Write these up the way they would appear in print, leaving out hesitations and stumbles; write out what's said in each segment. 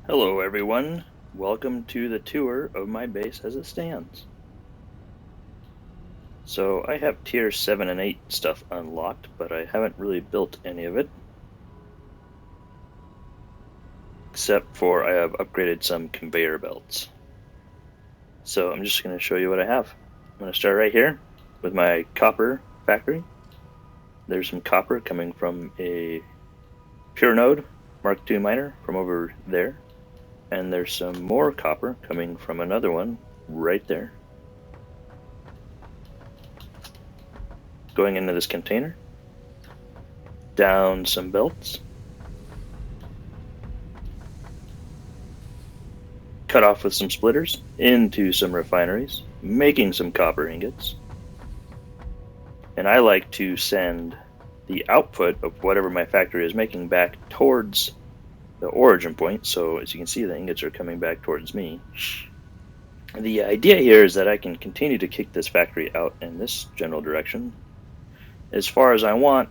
Hello everyone, welcome to the tour of my base as it stands. So I have tier 7 and 8 stuff unlocked, but I haven't really built any of it. Except for I have upgraded some conveyor belts. So I'm just going to show you what I have. I'm going to start right here with my copper factory. There's some copper coming from a pure node Mark II miner from over there. And there's some more copper coming from another one right there. Going into this container. Down some belts. Cut off with some splitters into some refineries, making some copper ingots. And I like to send the output of whatever my factory is making back towards the origin point. So as you can see, the ingots are coming back towards me. The idea here is that I can continue to kick this factory out in this general direction as far as I want,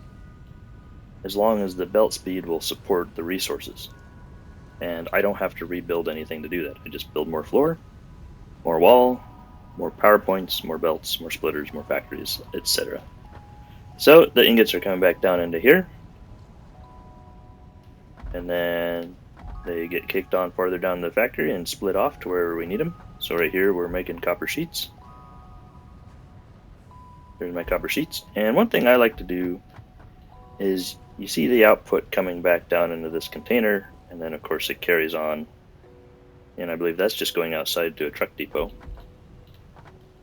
as long as the belt speed will support the resources. And I don't have to rebuild anything to do that. I just build more floor, more wall, more power points, more belts, more splitters, more factories, etc. So the ingots are coming back down into here, and then they get kicked on farther down the factory and split off to wherever we need them. So right here we're making copper sheets. There's my copper sheets. And one thing I like to do is you see the output coming back down into this container, and then of course it carries on, and I believe that's just going outside to a truck depot.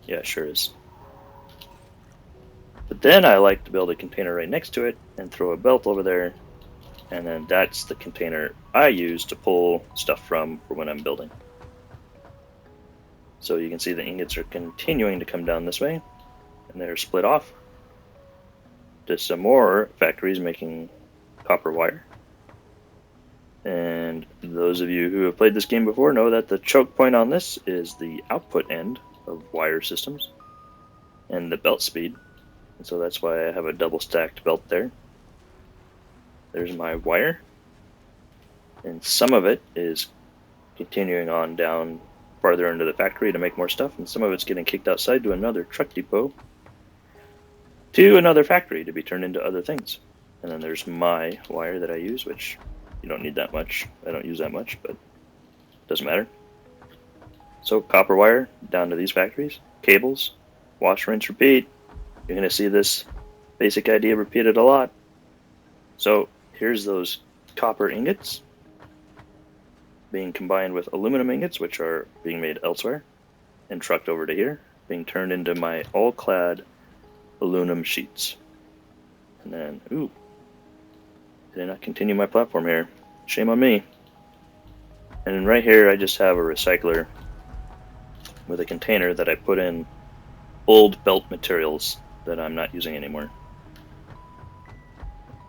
Yeah, it sure is. But then I like to build a container right next to it and throw a belt over there, and then that's the container I use to pull stuff from for when I'm building. So you can see the ingots are continuing to come down this way, and they're split off to some more factories making copper wire. And those of you who have played this game before know that the choke point on this is the output end of wire systems and the belt speed. And so that's why I have a double stacked belt there. There's my wire. And some of it is continuing on down farther into the factory to make more stuff, and some of it's getting kicked outside to another truck depot to another factory to be turned into other things. And then there's my wire that I use, which you don't need that much. I don't use that much, but it doesn't matter. So copper wire down to these factories, cables, wash, rinse, repeat. You're going to see this basic idea repeated a lot. So here's those copper ingots being combined with aluminum ingots, which are being made elsewhere, and trucked over to here, being turned into my all-clad aluminum sheets. And then, ooh, did I not continue my platform here? Shame on me. And then right here, I just have a recycler with a container that I put in old belt materials that I'm not using anymore.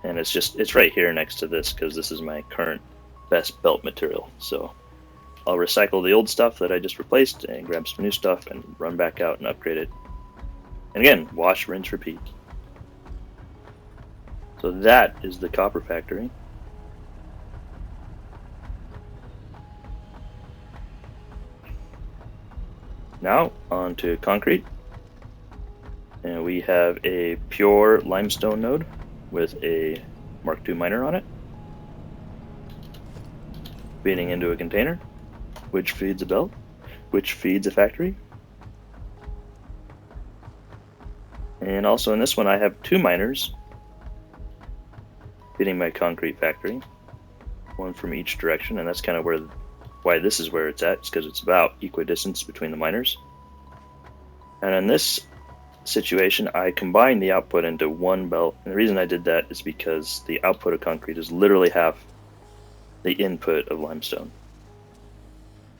And it's right here next to this because this is my current best belt material. So I'll recycle the old stuff that I just replaced and grab some new stuff and run back out and upgrade it. And again, wash, rinse, repeat. So that is the copper factory. Now on to concrete. And we have a pure limestone node with a Mark II miner on it, feeding into a container, which feeds a belt, which feeds a factory. And also in this one I have two miners feeding my concrete factory, one from each direction, and that's kind of why this is where it's at, is because it's about equidistance between the miners. And in this situation, I combined the output into one belt, and the reason I did that is because the output of concrete is literally half the input of limestone.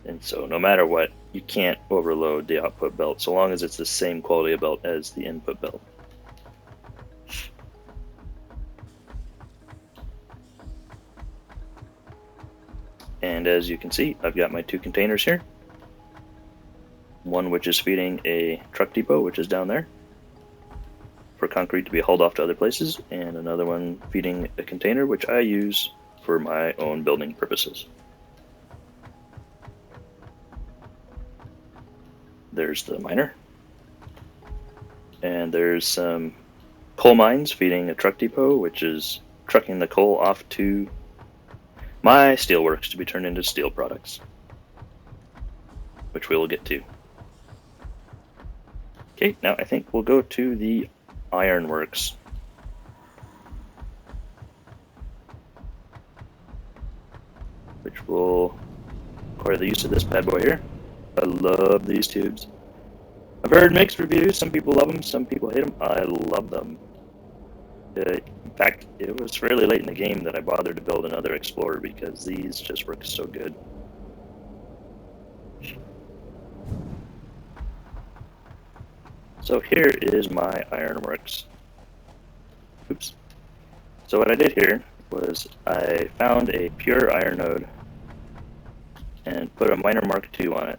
And so no matter what, you can't overload the output belt so long as it's the same quality of belt as the input belt. And as you can see, I've got my two containers here. One which is feeding a truck depot, which is down there, for concrete to be hauled off to other places, and another one feeding a container which I use for my own building purposes. there's the miner. And there's some coal mines feeding a truck depot, which is trucking the coal off to my steelworks to be turned into steel products, which we will get to. Okay, now I think we'll go to the ironworks. Which will require the use of this bad boy here. I love these tubes. I've heard mixed reviews. Some people love them, some people hate them. I love them. In fact, it was fairly late in the game that I bothered to build another Explorer because these just work so good. So here is my ironworks. Oops. So what I did here was I found a pure iron node and put a miner Mark II on it.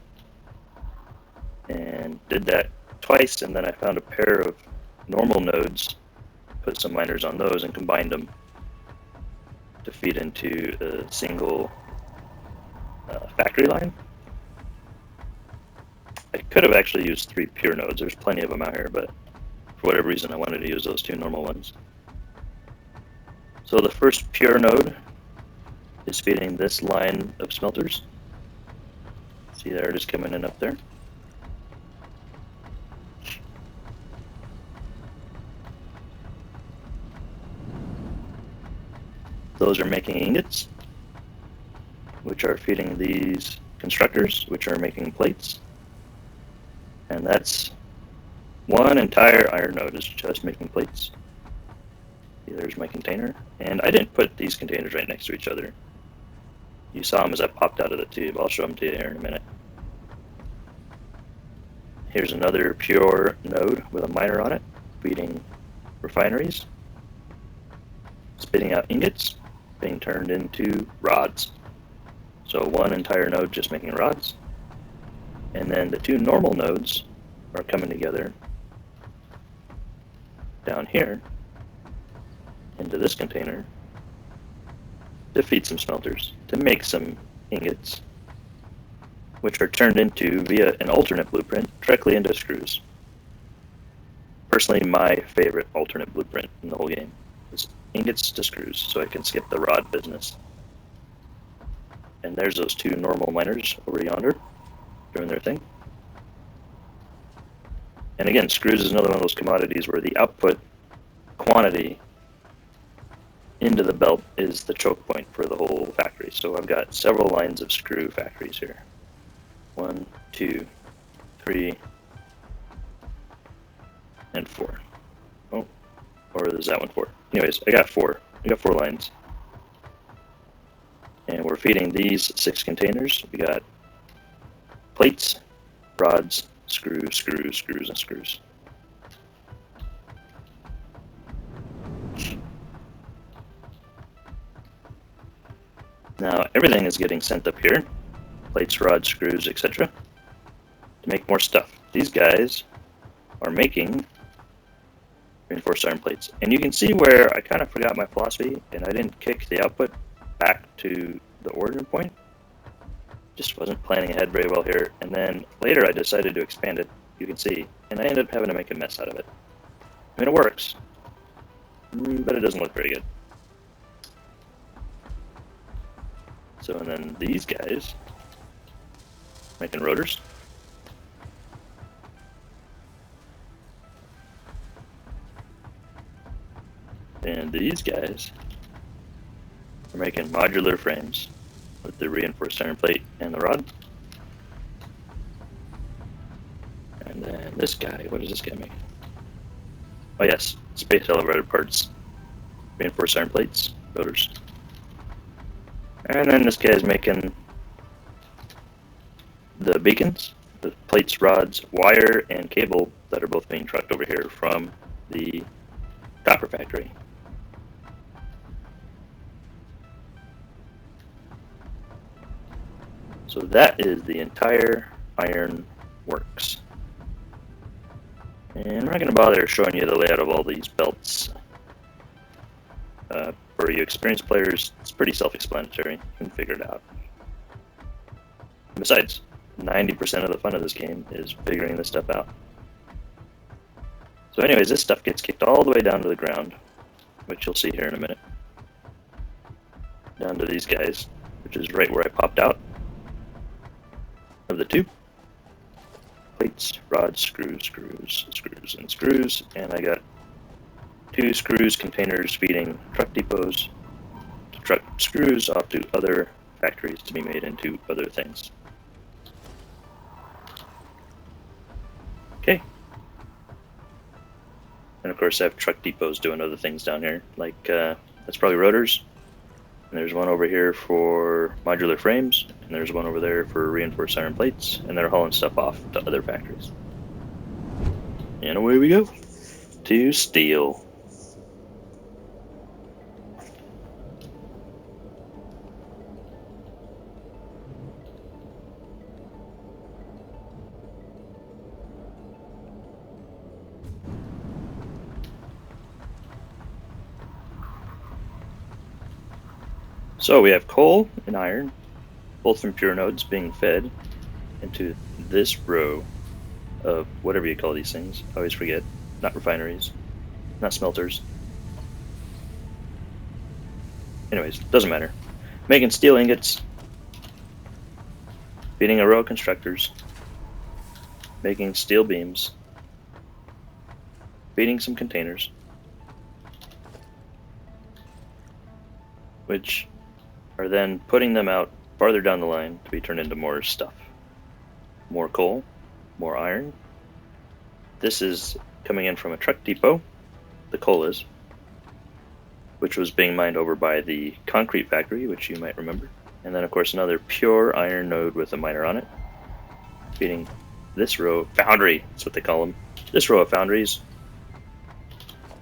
And did that twice, and then I found a pair of normal nodes, put some miners on those, and combined them to feed into a single factory line. I could have actually used 3 pure nodes. There's plenty of them out here, but for whatever reason I wanted to use those 2 normal ones. So the first pure node is feeding this line of smelters. See there, it is coming in up there. Those are making ingots, which are feeding these constructors, which are making plates. And that's one entire iron node is just making plates. There's my container. And I didn't put these containers right next to each other. You saw them as I popped out of the tube. I'll show them to you here in a minute. Here's another pure node with a miner on it, feeding refineries, spitting out ingots, being turned into rods. So one entire node just making rods. And then the 2 normal nodes are coming together down here into this container to feed some smelters, to make some ingots, which are turned into, via an alternate blueprint, directly into screws. Personally, my favorite alternate blueprint in the whole game is ingots to screws, so I can skip the rod business. And there's those 2 normal miners over yonder doing their thing. And again, screws is another one of those commodities where the output quantity into the belt is the choke point for the whole factory. So I've got several lines of screw factories here. 1, 2, 3, and 4. Oh, or is that one 4? Anyways, I got 4. I got 4 lines. And we're feeding these 6 containers. We got plates, rods, screws, screws, screws, and screws. Now everything is getting sent up here. Plates, rods, screws, etc. to make more stuff. These guys are making reinforced iron plates. And you can see where I kind of forgot my philosophy and I didn't kick the output back to the origin point. Just wasn't planning ahead very well here. And then later I decided to expand it, you can see, and I ended up having to make a mess out of it. I mean, it works, but it doesn't look very good. So, and then these guys making rotors. And these guys are making modular frames with the reinforced iron plate and the rod. And then this guy, what is this guy making? Oh yes, space elevator parts, reinforced iron plates, rotors. And then this guy's making the beacons, the plates, rods, wire, and cable that are both being trucked over here from the copper factory. So that is the entire iron works. And I'm not going to bother showing you the layout of all these belts. For you experienced players, it's pretty self-explanatory. You can figure it out. And besides, 90% of the fun of this game is figuring this stuff out. So anyways, this stuff gets kicked all the way down to the ground, which you'll see here in a minute. Down to these guys, which is right where I popped out of the tube. Plates, rods, screws, screws, screws, and screws, and I got 2 screws containers feeding truck depots to truck screws off to other factories to be made into other things. Okay. And of course I have truck depots doing other things down here, like that's probably rotors. And there's one over here for modular frames, and there's one over there for reinforced iron plates, and they're hauling stuff off to other factories. And away we go to steel. So we have coal and iron, both from pure nodes, being fed into this row of whatever you call these things. I always forget. Not refineries, not smelters. Anyways, doesn't matter. Making steel ingots, feeding a row of constructors, making steel beams, feeding some containers, which are then putting them out farther down the line to be turned into more stuff. More coal, more iron. This is coming in from a truck depot, the coal is, which was being mined over by the concrete factory, which you might remember. And then of course another pure iron node with a miner on it, feeding this row of foundry, that's what they call them. This row of foundries,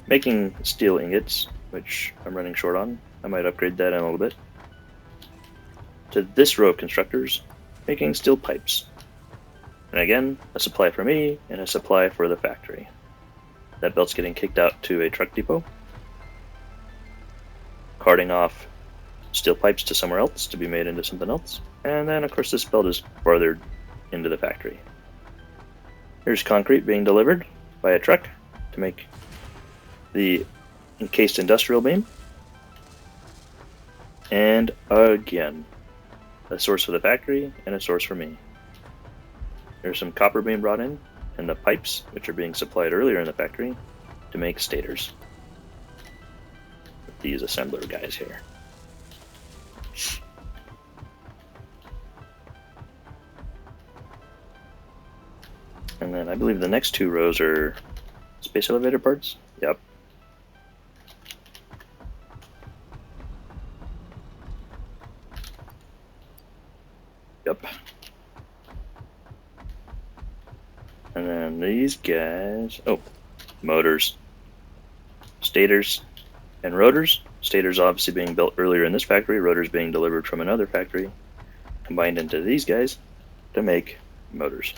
making steel ingots, which I'm running short on. I might upgrade that in a little bit. To this row of constructors, making steel pipes. And again, a supply for me and a supply for the factory. That belt's getting kicked out to a truck depot, carting off steel pipes to somewhere else to be made into something else. And then of course this belt is farther into the factory. Here's concrete being delivered by a truck to make the encased industrial beam. And again, a source for the factory and a source for me. There's some copper being brought in, and the pipes, which are being supplied earlier in the factory, to make stators. With these assembler guys here. And then I believe the next 2 rows are space elevator parts? Yep. Yep. And then these guys, oh, motors, stators, and rotors. Stators obviously being built earlier in this factory, rotors being delivered from another factory, combined into these guys to make motors.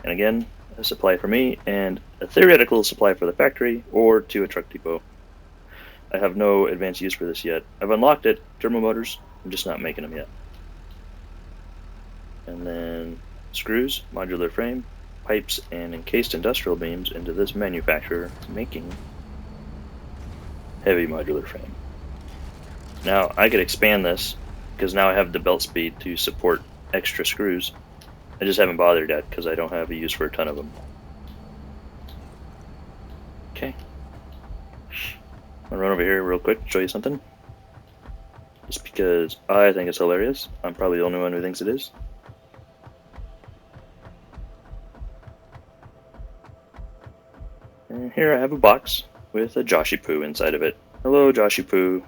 And again, a supply for me and a theoretical supply for the factory or to a truck depot. I have no advanced use for this yet. I've unlocked it, turbo motors, I'm just not making them yet. And then screws, modular frame, pipes, and encased industrial beams into this manufacturer making heavy modular frame. Now I could expand this because now I have the belt speed to support extra screws. I just haven't bothered yet because I don't have a use for a ton of them. Okay. I'll run over here real quick, show you something. Just because I think it's hilarious. I'm probably the only one who thinks it is. And here I have a box with a Joshy Poo inside of it. Hello, Joshy Poo.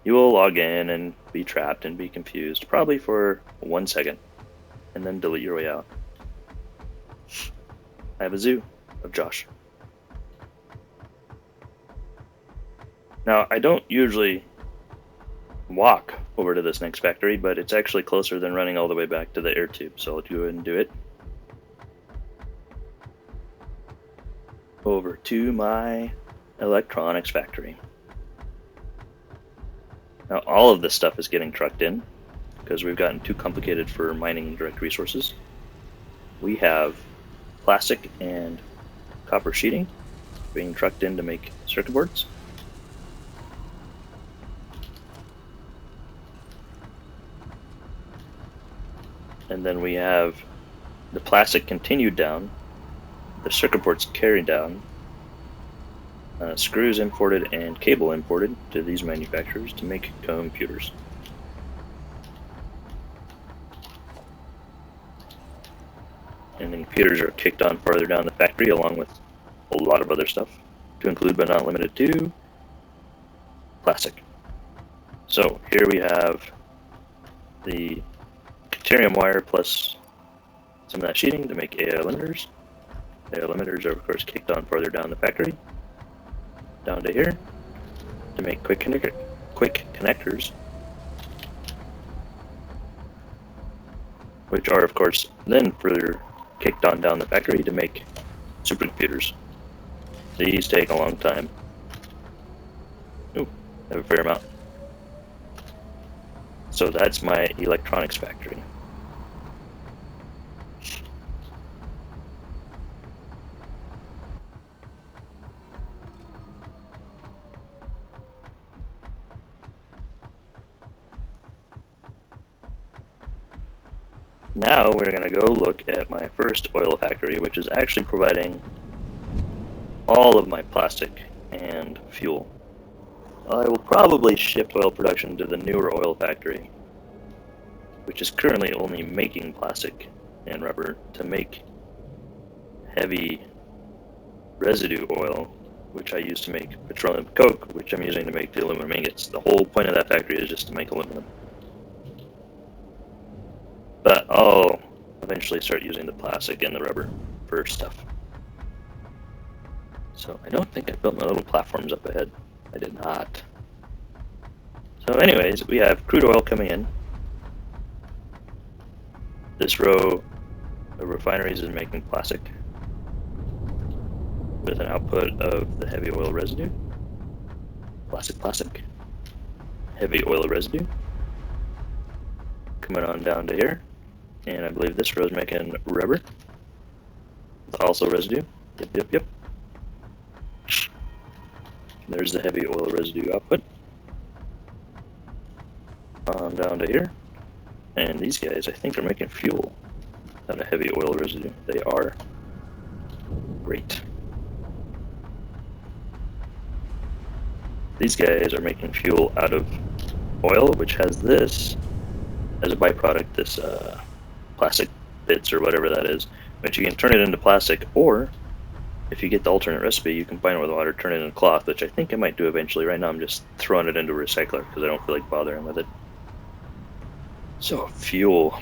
You will log in and be trapped and be confused, probably for 1 second, and then delete your way out. I have a zoo of Josh. Now, I don't usually walk over to this next factory, but it's actually closer than running all the way back to the air tube, so I'll go ahead and do it. Over to my electronics factory. Now all of this stuff is getting trucked in. because we've gotten too complicated for mining direct resources. We have plastic and copper sheeting being trucked in to make circuit boards. And then we have the plastic continued down, the circuit boards carried down, screws imported and cable imported to these manufacturers to make computers. And then computers are kicked on farther down the factory along with a lot of other stuff, to include but not limited to plastic. So here we have the deuterium wire plus some of that sheeting to make AI limiters. AI limiters are of course kicked on farther down the factory, down to here, to make quick connectors, which are of course then further kicked on down the factory to make supercomputers. These take a long time. Ooh, I have a fair amount. So that's my electronics factory. Now we're going to go look at my first oil factory, which is actually providing all of my plastic and fuel. I will probably shift oil production to the newer oil factory, which is currently only making plastic and rubber to make heavy residue oil, which I use to make petroleum coke, which I'm using to make the aluminum ingots. The whole point of that factory is just to make aluminum. But I'll eventually start using the plastic and the rubber for stuff. So I don't think I built my little platforms up ahead. I did not. So anyways, we have crude oil coming in. This row of refineries is making plastic with an output of the heavy oil residue. Plastic. Heavy oil residue. Coming on down to here. And I believe this row is making rubber. With also residue. Yep. There's the heavy oil residue output. On down to here. And these guys, I think, are making fuel out of heavy oil residue. They are. Great. These guys are making fuel out of oil, which has this as a byproduct, this plastic bits or whatever that is, but you can turn it into plastic, or if you get the alternate recipe, you combine it with water, turn it into cloth, which I think I might do eventually. Right now I'm just throwing it into a recycler because I don't feel like bothering with it. So fuel,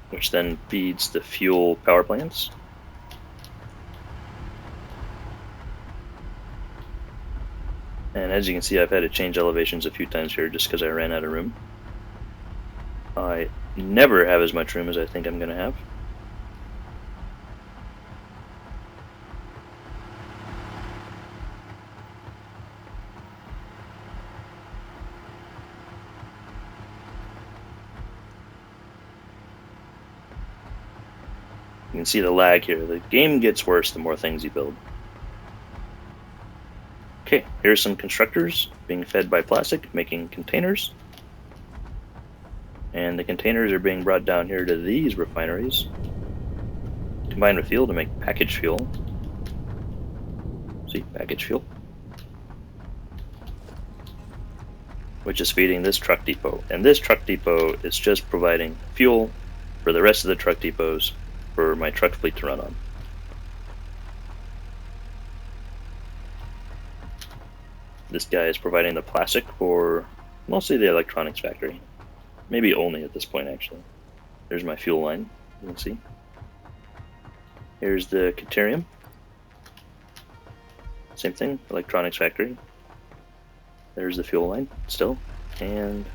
which then feeds the fuel power plants. And as you can see, I've had to change elevations a few times here just because I ran out of room. I never have as much room as I think I'm going to have. You can see the lag here. The game gets worse the more things you build. Okay, here's some constructors being fed by plastic, making containers. And the containers are being brought down here to these refineries, combined with fuel to make packaged fuel. See, packaged fuel. Which is feeding this truck depot. And this truck depot is just providing fuel for the rest of the truck depots for my truck fleet to run on. This guy is providing the plastic for mostly the electronics factory. Maybe only at this point, actually. There's my fuel line, you can see. Here's the deuterium. Same thing, electronics factory. There's the fuel line, still. And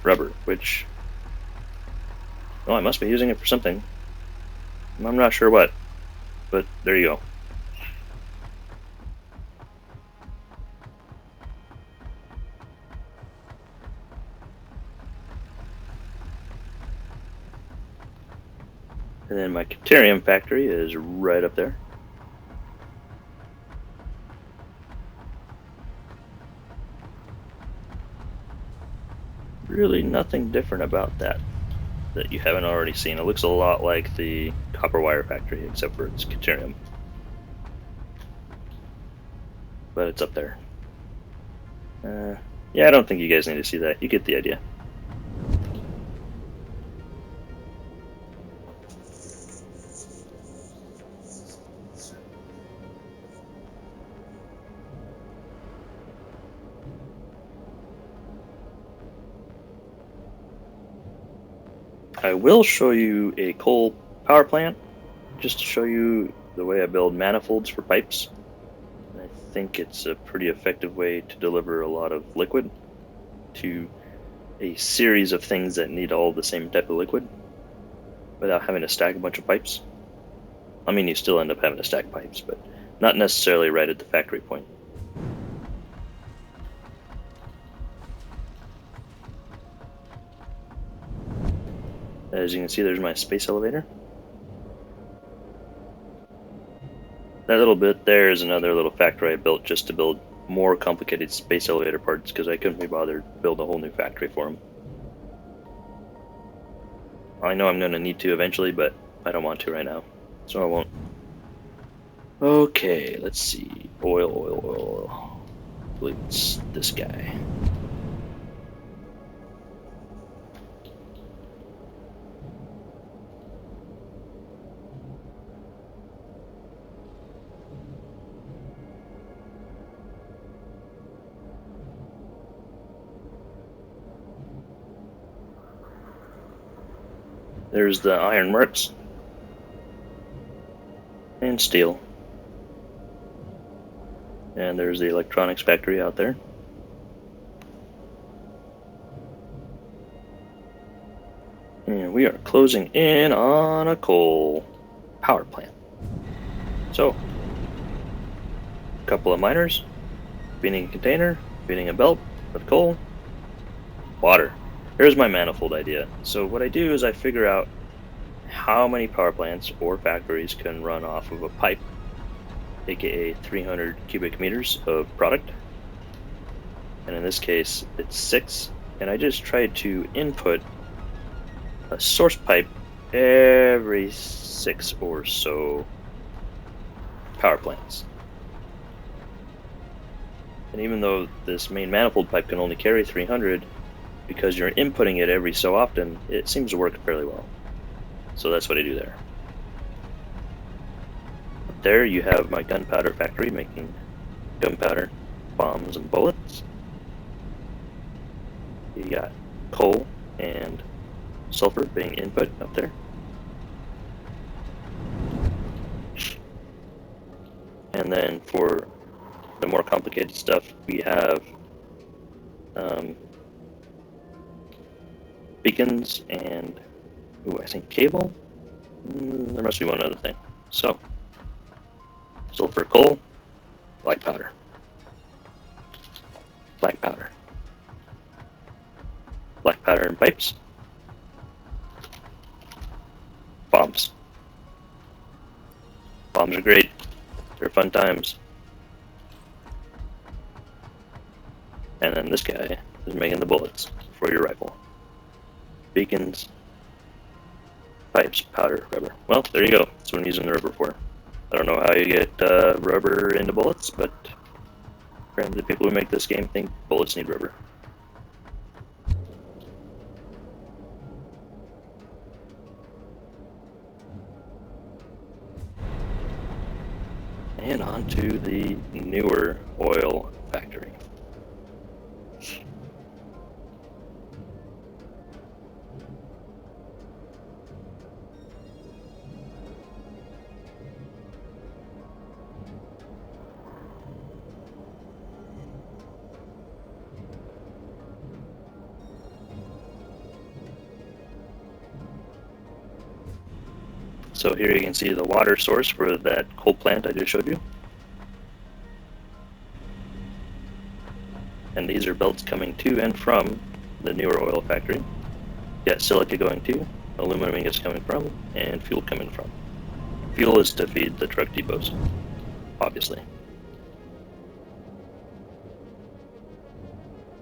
rubber, which... oh, I must be using it for something. I'm not sure what, but there you go. And then my Caterium factory is right up there. Really nothing different about that you haven't already seen. It looks a lot like the copper wire factory, except for it's Caterium. But it's up there. Yeah, I don't think you guys need to see that. You get the idea. I will show you a coal power plant, just to show you the way I build manifolds for pipes. I think it's a pretty effective way to deliver a lot of liquid to a series of things that need all the same type of liquid without having to stack a bunch of pipes. I mean, you still end up having to stack pipes, but not necessarily right at the factory point. As you can see, there's my space elevator. That little bit there is another little factory I built just to build more complicated space elevator parts because I couldn't be bothered to build a whole new factory for them. I know I'm going to need to eventually, but I don't want to right now, so I won't. Okay, let's see. Oil. I believe it's this guy. There's the ironworks and steel. And there's the electronics factory out there. And we are closing in on a coal power plant. So, a couple of miners, feeding a container, feeding a belt of coal, water. Here's my manifold idea. So what I do is I figure out how many power plants or factories can run off of a pipe, aka 300 cubic meters of product. And in this case, it's 6. And I just try to input a source pipe every 6 or so power plants. And even though this main manifold pipe can only carry 300, because you're inputting it every so often, it seems to work fairly well. So that's what I do there. Up there you have my gunpowder factory making gunpowder, bombs, and bullets. You got coal and sulfur being input up there. And then for the more complicated stuff, we have beacons and, I think cable? There must be one other thing. So, sulfur, coal, black powder. Black powder. Black powder and pipes. Bombs. Bombs are great. They're fun times. And then this guy is making the bullets for your rifle. Beacons, pipes, powder, rubber. Well, there you go. That's what I'm using the rubber for. I don't know how you get rubber into bullets, but apparently the people who make this game think bullets need rubber. And on to the newer oil factory. So here you can see the water source for that coal plant I just showed you. And these are belts coming to and from the newer oil factory. You got silica going to, aluminum ingots coming from, and fuel coming from. Fuel is to feed the truck depots, obviously.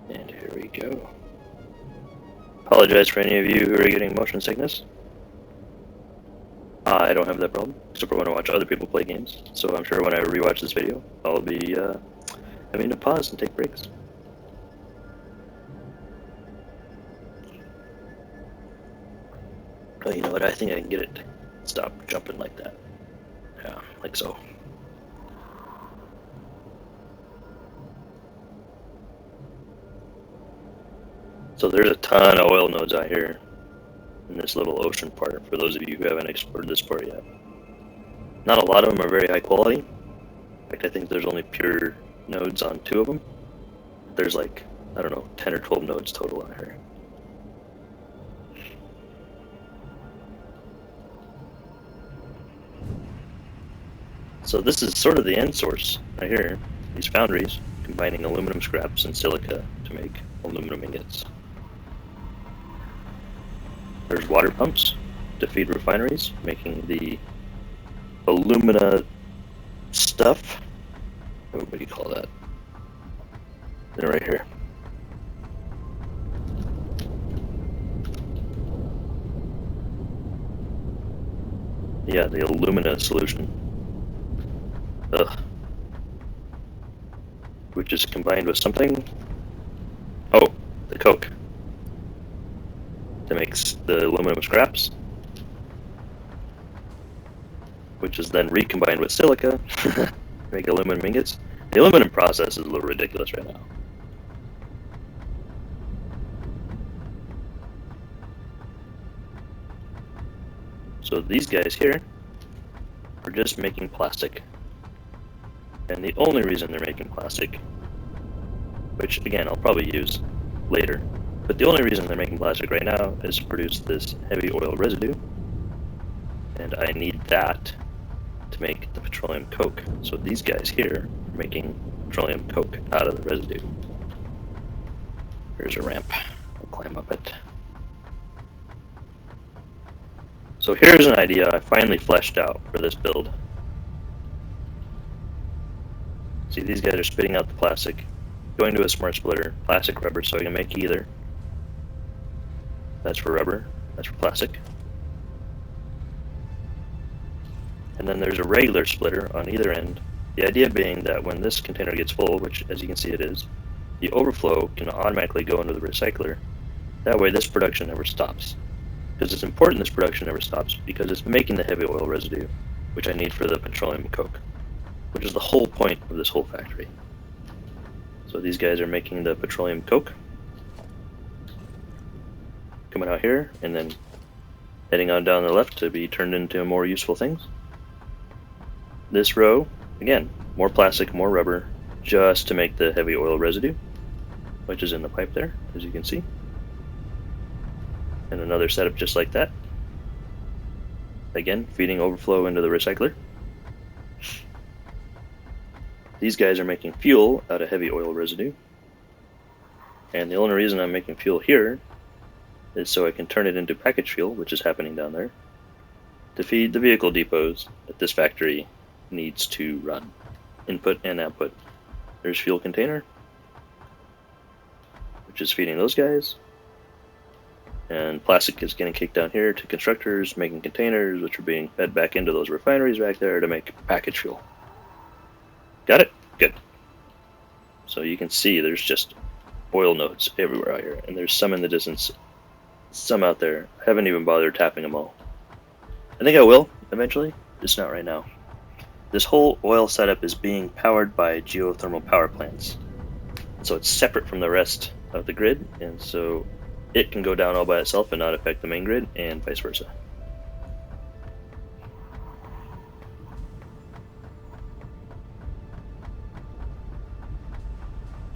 And here we go. Apologize for any of you who are getting motion sickness. I don't have that problem, except for when I watch other people play games. So I'm sure when I rewatch this video, I'll be having to pause and take breaks. Oh, you know what? I think I can get it to stop jumping like that. Yeah, like so. So there's a ton of oil nodes out here in this little ocean part, for those of you who haven't explored this part yet. Not a lot of them are very high quality. In fact, I think there's only pure nodes on 2 of them. There's like, I don't know, 10 or 12 nodes total on here. So this is sort of the end source right here. These foundries combining aluminum scraps and silica to make aluminum ingots. There's water pumps to feed refineries, making the alumina stuff. What do you call that? They're right here. Yeah, the alumina solution. Ugh. Which is combined with something. Oh, the coke. That makes the aluminum scraps. Which is then recombined with silica to make aluminum ingots. The aluminum process is a little ridiculous right now. So these guys here are just making plastic. And the only reason they're making plastic, which again I'll probably use later, but the only reason they're making plastic right now is to produce this heavy oil residue. And I need that to make the petroleum coke. So these guys here are making petroleum coke out of the residue. Here's a ramp. I'll climb up it. So here's an idea I finally fleshed out for this build. See, these guys are spitting out the plastic, going to a smart splitter, plastic rubber, so I can make either. That's for rubber, that's for plastic. And then there's a regular splitter on either end. The idea being that when this container gets full, which as you can see it is, the overflow can automatically go into the recycler. That way this production never stops. Because it's important this production never stops, because it's making the heavy oil residue, which I need for the petroleum coke, which is the whole point of this whole factory. So these guys are making the petroleum coke, coming out here, and then heading on down the left to be turned into more useful things. This row, again, more plastic, more rubber, just to make the heavy oil residue, which is in the pipe there, as you can see. And another setup just like that. Again, feeding overflow into the recycler. These guys are making fuel out of heavy oil residue. And the only reason I'm making fuel here is so I can turn it into package fuel, which is happening down there, to feed the vehicle depots that this factory needs to run. Input and output. There's fuel container, which is feeding those guys. And plastic is getting kicked down here to constructors, making containers, which are being fed back into those refineries back there to make package fuel. Got it? Good. So you can see there's just oil nodes everywhere out here, and there's some in the distance, some out there. I haven't even bothered tapping them all. I think I will, eventually, just not right now. This whole oil setup is being powered by geothermal power plants. So it's separate from the rest of the grid, and so it can go down all by itself and not affect the main grid, and vice versa.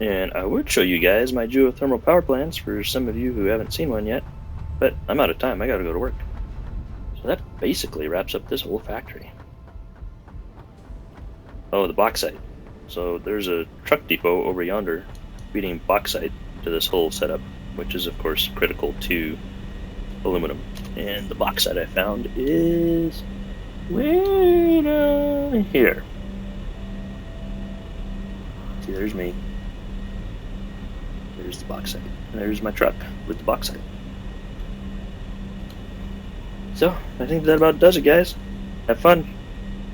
And I would show you guys my geothermal power plants for some of you who haven't seen one yet, but I'm out of time, I gotta go to work. So that basically wraps up this whole factory. Oh, the bauxite. So there's a truck depot over yonder feeding bauxite to this whole setup, which is of course critical to aluminum. And the bauxite I found is way down here. See, there's me. There's the bauxite. And there's my truck with the bauxite. So, I think that about does it, guys. Have fun,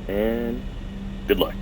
and good luck.